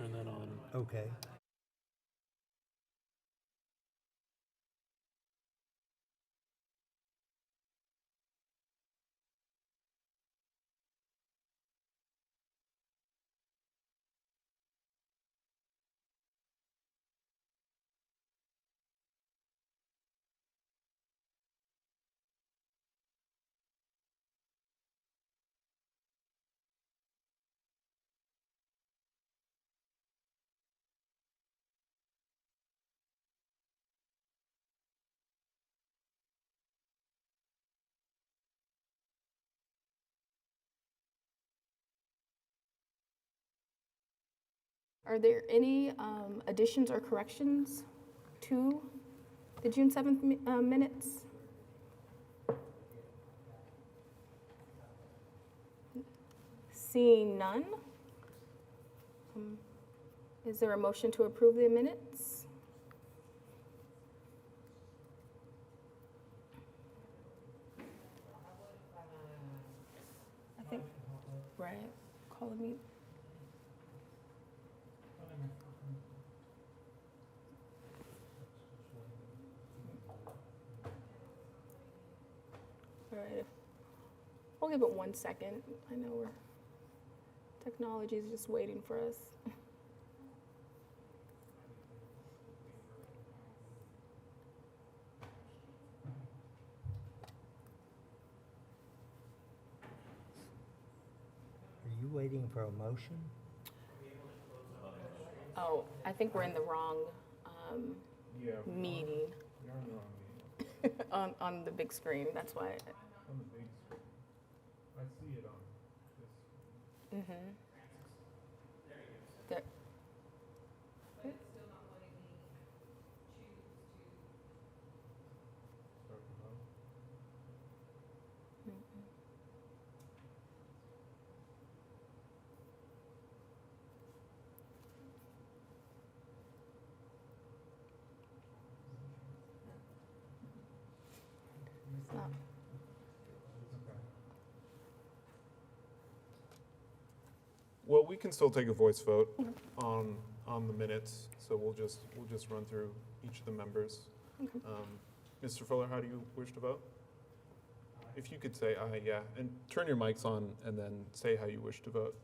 turn that on. Okay. Are there any additions or corrections to the June 7th minutes? Seeing none, is there a motion to approve the minutes? I think, right, call a meeting. All right, we'll give it 1 second. I know technology is just waiting for us. Are you waiting for a motion? Oh, I think we're in the wrong meeting You're on the wrong meeting. on the big screen. That's why. On the big screen. I see it on this. Mm-hmm. Start the vote. It's not. Okay. Well, we can still take a voice vote on the minutes, so we'll just run through each of the members. Okay. Mr. Fuller, how do you wish to vote? If you could say aye, yeah, and turn your mics on and then say how you wish to vote.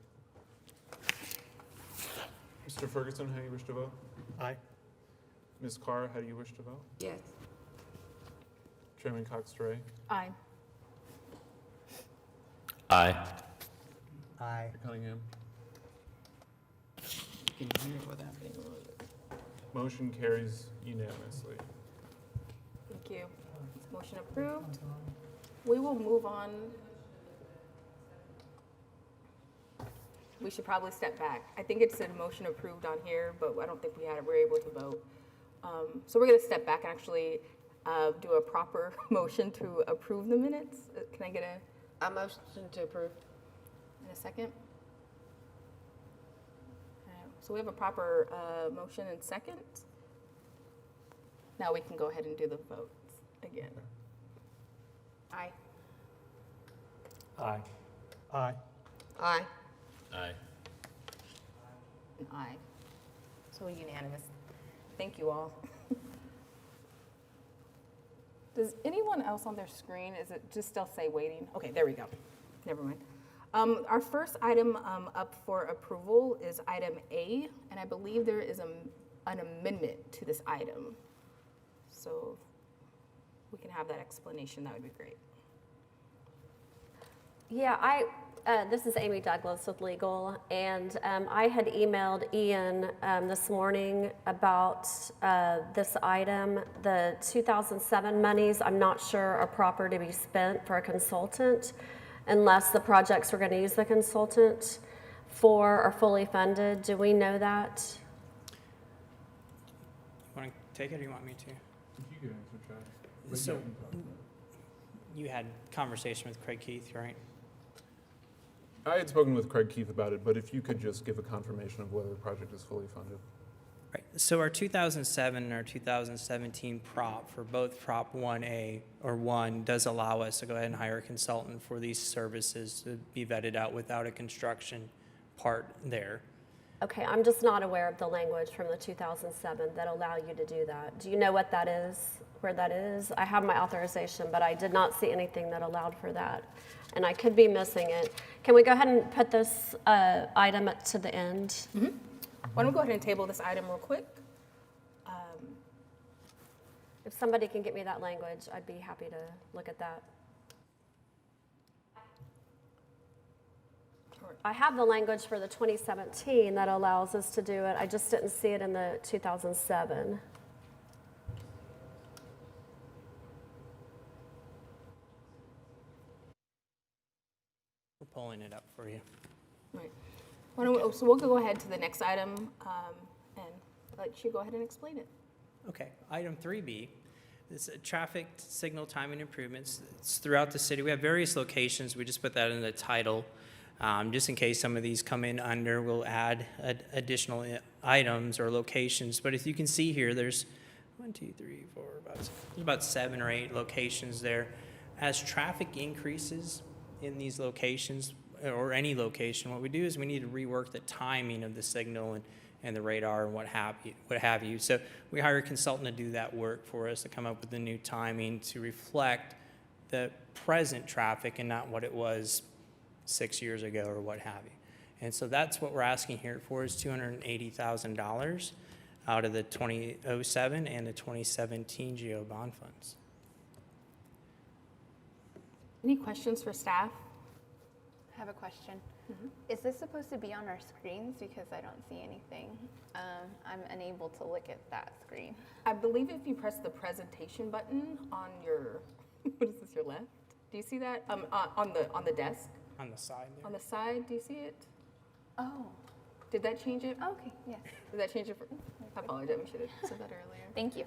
Mr. Ferguson, how you wish to vote? Aye. Ms. Carr, how do you wish to vote? Yes. Chairman Cox-Duray? Aye. Aye. Aye. Cunningham? You can hear it without being Motion carries unanimously. Thank you. Motion approved. We will move on. We should probably step back. I think it said motion approved on here, but I don't think we're able to vote. So we're going to step back and actually do a proper motion to approve the minutes. Can I get I motion to approve. in a second? So we have a proper motion and second. Now we can go ahead and do the votes again. Aye. Aye. Aye. Aye. Aye. And aye. So unanimous. Thank you all. Does anyone else on their screen, is it just still say waiting? Okay, there we go. Never mind. Our first item up for approval is item A, and I believe there is an amendment to this item. So if we can have that explanation, that would be great. Yeah, this is Amy Douglas with Legal, and I had emailed Ian this morning about this item. The 2007 monies, I'm not sure are proper to be spent for a consultant unless the projects we're going to use the consultant for are fully funded. Do we know that? Want to take it or you want me to? If you could answer, Chad. So you had conversation with Craig Keith, right? I had spoken with Craig Keith about it, but if you could just give a confirmation of whether the project is fully funded. Right. So our 2007 and our 2017 prop for both Prop 1A or 1 does allow us to go ahead and hire a consultant for these services to be vetted out without a construction part there. Okay, I'm just not aware of the language from the 2007 that allow you to do that. Do you know what that is, where that is? I have my authorization, but I did not see anything that allowed for that. And I could be missing it. Can we go ahead and put this item to the end? Why don't we go ahead and table this item real quick? If somebody can get me that language, I'd be happy to look at that. I have the language for the 2017 that allows us to do it. I just didn't see it in the 2007. We're pulling it up for you. Right. Why don't we, so we'll go ahead to the next item and let you go ahead and explain it. Okay, item 3B is traffic signal timing improvements. It's throughout the city. We have various locations. We just put that in the title. Just in case some of these come in under, we'll add additional items or locations. But if you can see here, there's 1, 2, 3, 4, there's about 7 or 8 locations there. As traffic increases in these locations, or any location, what we do is we need to rework the timing of the signal and the radar and what have you. So we hire a consultant to do that work for us, to come up with the new timing to reflect the present traffic and not what it was 6 years ago or what have you. And so that's what we're asking here for, is $280,000 out of the 2007 and the 2017 GO bond funds. Any questions for staff? I have a question. Is this supposed to be on our screens? Because I don't see anything. I'm unable to look at that screen. I believe if you press the presentation button on your, what is this, your left? Do you see that? On the desk? On the side there. On the side, do you see it? Oh, Did that change it? okay, yes. Did that change it? I apologize, we should have said that earlier. Thank you.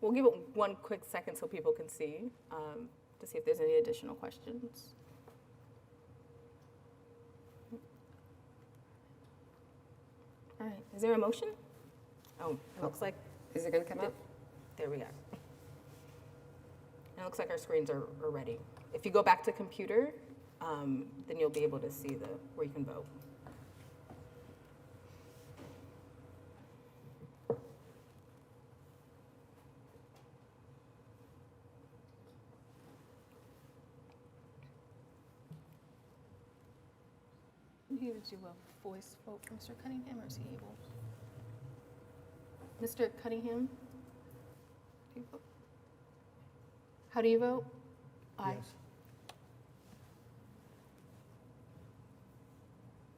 We'll give it one quick second so people can see, to see if there's any additional questions. All right, is there a motion? Oh, it looks like, Is it gonna come up? there we go. It looks like our screens are ready. If you go back to computer, then you'll be able to see where you can vote. He would do a voice vote for Mr. Cunningham, or is he able? Mr. Cunningham? Do you vote? How do you vote? Aye. Yes.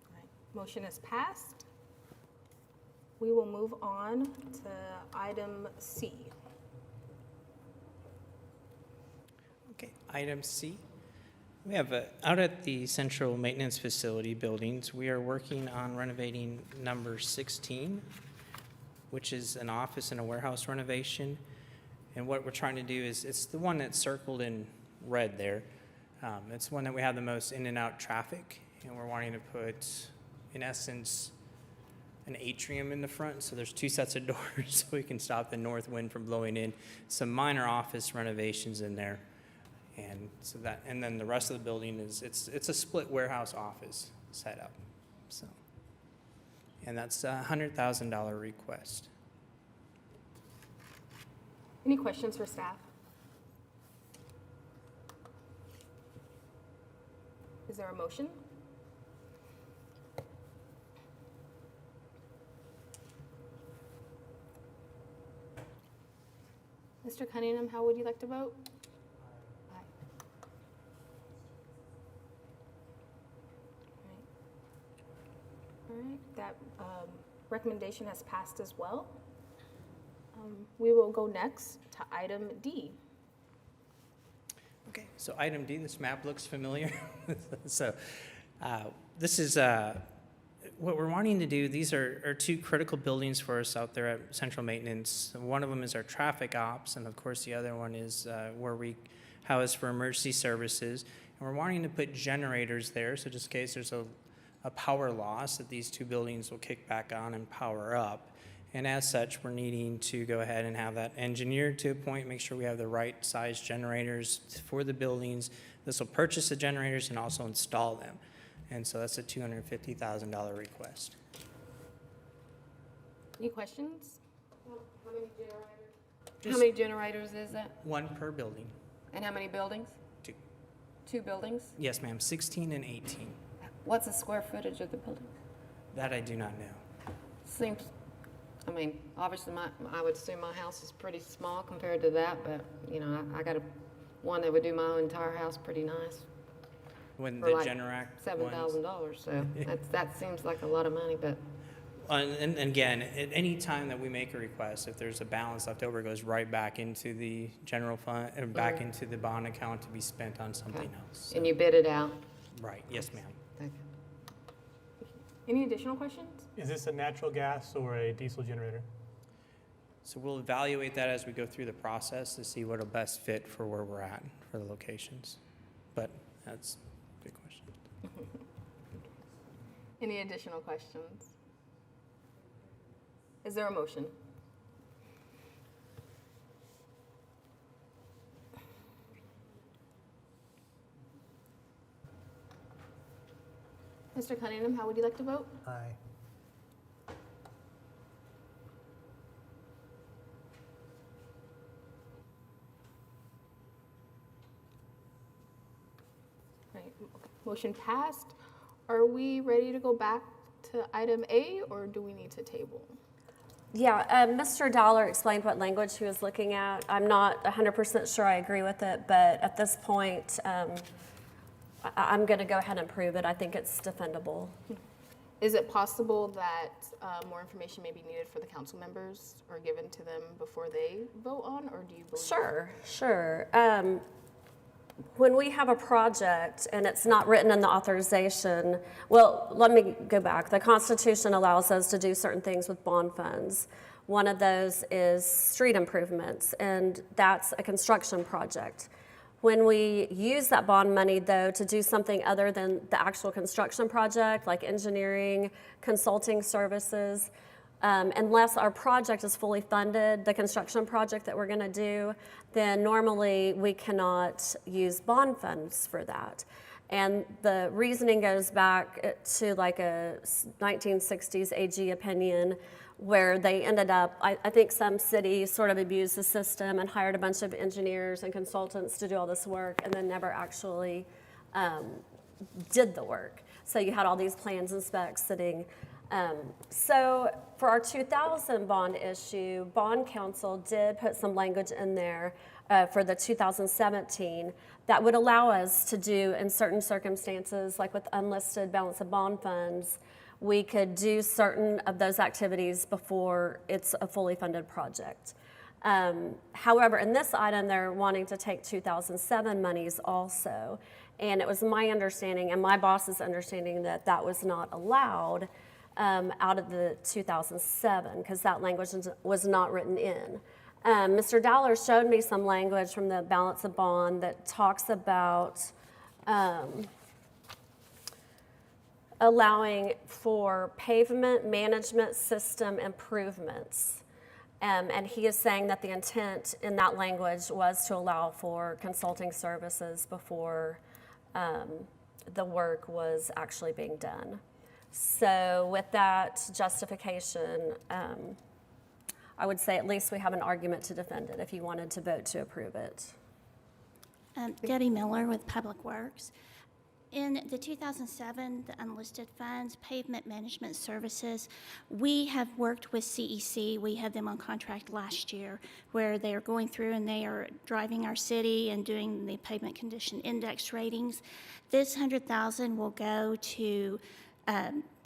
All right, motion is passed. We will move on to item C. Okay, item C. We have, out at the central maintenance facility buildings, we are working on renovating number 16, which is an office and a warehouse renovation. And what we're trying to do is, it's the one that's circled in red there. It's one that we have the most in and out traffic, and we're wanting to put, in essence, an atrium in the front, so there's 2 sets of doors so we can stop the north wind from blowing in. Some minor office renovations in there. And so that, and then the rest of the building is, it's a split warehouse office setup, so. And that's a $100,000 request. Any questions for staff? Is there a motion? Mr. Cunningham, how would you like to vote? Aye. All right, that recommendation has passed as well. We will go next to item D. Okay, so item D, this map looks familiar. So this is what we're wanting to do. These are 2 critical buildings for us out there at Central Maintenance. One of them is our traffic ops, and of course the other one is where we house for emergency services. And we're wanting to put generators there, so just in case there's a power loss, that these 2 buildings will kick back on and power up. And as such, we're needing to go ahead and have that engineered to a point, make sure we have the right size generators for the buildings. This will purchase the generators and also install them. And so that's a $250,000 request. Any questions? How many generators is that? One per building. And how many buildings? Two. 2 buildings? Yes, ma'am, 16 and 18. What's the square footage of the building? That I do not know. Seems, I mean, obviously I would assume my house is pretty small compared to that, but, you know, I got one that would do my entire house pretty nice. When For the like Generac ones. $7,000, so that seems like a lot of money, but And again, at any time that we make a request, if there's a balance left over, it goes right back into the general fund, or back Mhm. into the bond account to be spent on something Okay. else. and you bid it out. Right, yes, ma'am. Okay. Any additional questions? Is this a natural gas or a diesel generator? So we'll evaluate that as we go through the process to see what'll best fit for where we're at for the locations. But that's a good question. Any additional questions? Is there a motion? Mr. Cunningham, how would you like to vote? Aye. Right, okay. Motion passed. Are we ready to go back to item A, or do we need to table? Yeah, Mr. Dollar explained what language he was looking at. I'm not 100% sure I agree with it, but at this point, I'm going to go ahead and prove it. I think it's defendable. Is it possible that more information may be needed for the council members or given to them before they vote on, or do you believe? Sure. When we have a project and it's not written in the authorization, well, let me go back. The Constitution allows us to do certain things with bond funds. One of those is street improvements, and that's a construction project. When we use that bond money, though, to do something other than the actual construction project, like engineering, consulting services, unless our project is fully funded, the construction project that we're going to do, then normally we cannot use bond funds for that. And the reasoning goes back to like a 1960s AG opinion where they ended up, I think some cities sort of abused the system and hired a bunch of engineers and consultants to do all this work and then never actually did the work. So you had all these plans and specs sitting. So for our 2000 bond issue, Bond Council did put some language in there for the 2017 that would allow us to do in certain circumstances, like with unlisted balance of bond funds, we could do certain of those activities before it's a fully funded project. However, in this item, they're wanting to take 2007 monies also. And it was my understanding and my boss's understanding that that was not allowed out of the 2007 because that language was not written in. Mr. Dollar showed me some language from the balance of bond that talks about allowing for pavement management system improvements. And he is saying that the intent in that language was to allow for consulting services before the work was actually being done. So with that justification, I would say at least we have an argument to defend it if you wanted to vote to approve it. Debbie Miller with Public Works. In the 2007, the unlisted funds, pavement management services, we have worked with CEC. We had them on contract last year where they are going through and they are driving our city and doing the pavement condition index ratings. This $100,000 will go to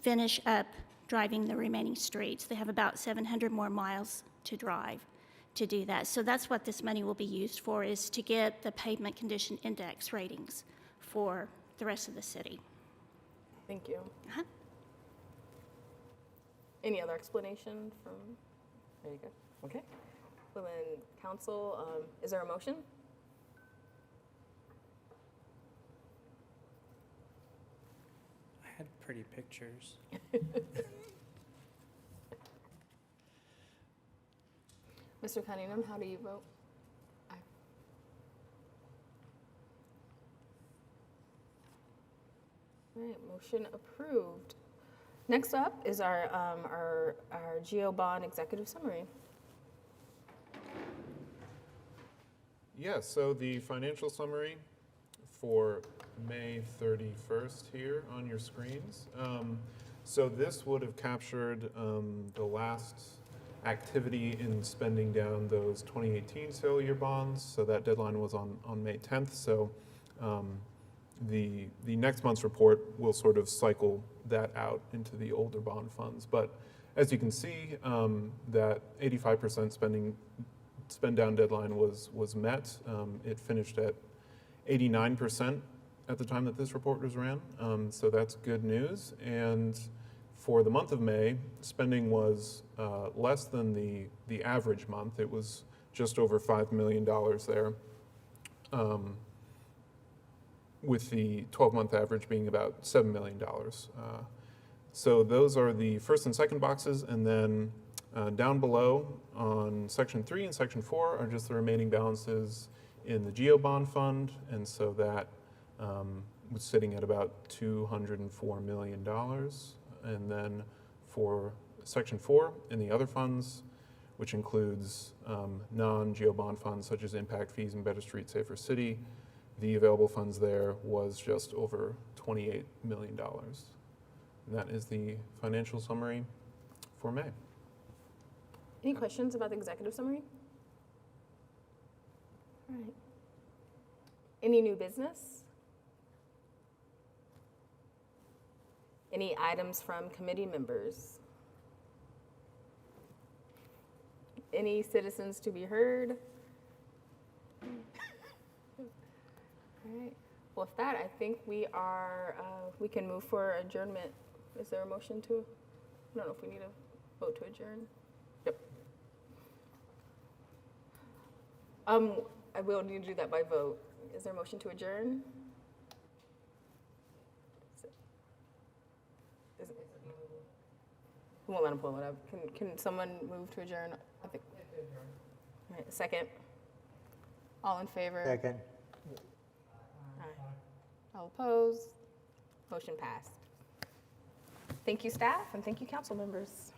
finish up driving the remaining streets. They have about 700 more miles to drive to do that. So that's what this money will be used for, is to get the pavement condition index ratings for the rest of the city. Thank you. Uh-huh. Any other explanation from, there you go, okay. Well then, council, is there a motion? I had pretty pictures. Mr. Cunningham, how do you vote? Aye. All right, motion approved. Next up is our GO bond executive summary. Yeah, so the financial summary for May 31st here on your screens. So this would have captured the last activity in spending down those 2018 sale year bonds. So that deadline was on May 10th. So the next month's report will sort of cycle that out into the older bond funds. But as you can see, that 85% spend down deadline was met. It finished at 89% at the time that this report was ran. So that's good news. And for the month of May, spending was less than the average month. It was just over $5 million there, with the 12-month average being about $7 million. So those are the first and second boxes, and then down below on Section 3 and Section 4 are just the remaining balances in the GO bond fund, and so that was sitting at about $204 million. And then for Section 4 in the other funds, which includes non-GO bond funds such as impact fees and Better Street, Safer City, the available funds there was just over $28 million. And that is the financial summary for May. Any questions about the executive summary? All right. Any new business? Any items from committee members? Any citizens to be heard? All right. Well, with that, I think we can move for adjournment. Is there a motion to? I don't know if we need a vote to adjourn. Yep. I will need to do that by vote. Is there a motion to adjourn? We won't let him pull it up. Can someone move to adjourn? I think. All right, second. All in favor? Second. All right. All opposed? Motion passed. Thank you, staff, and thank you, council members.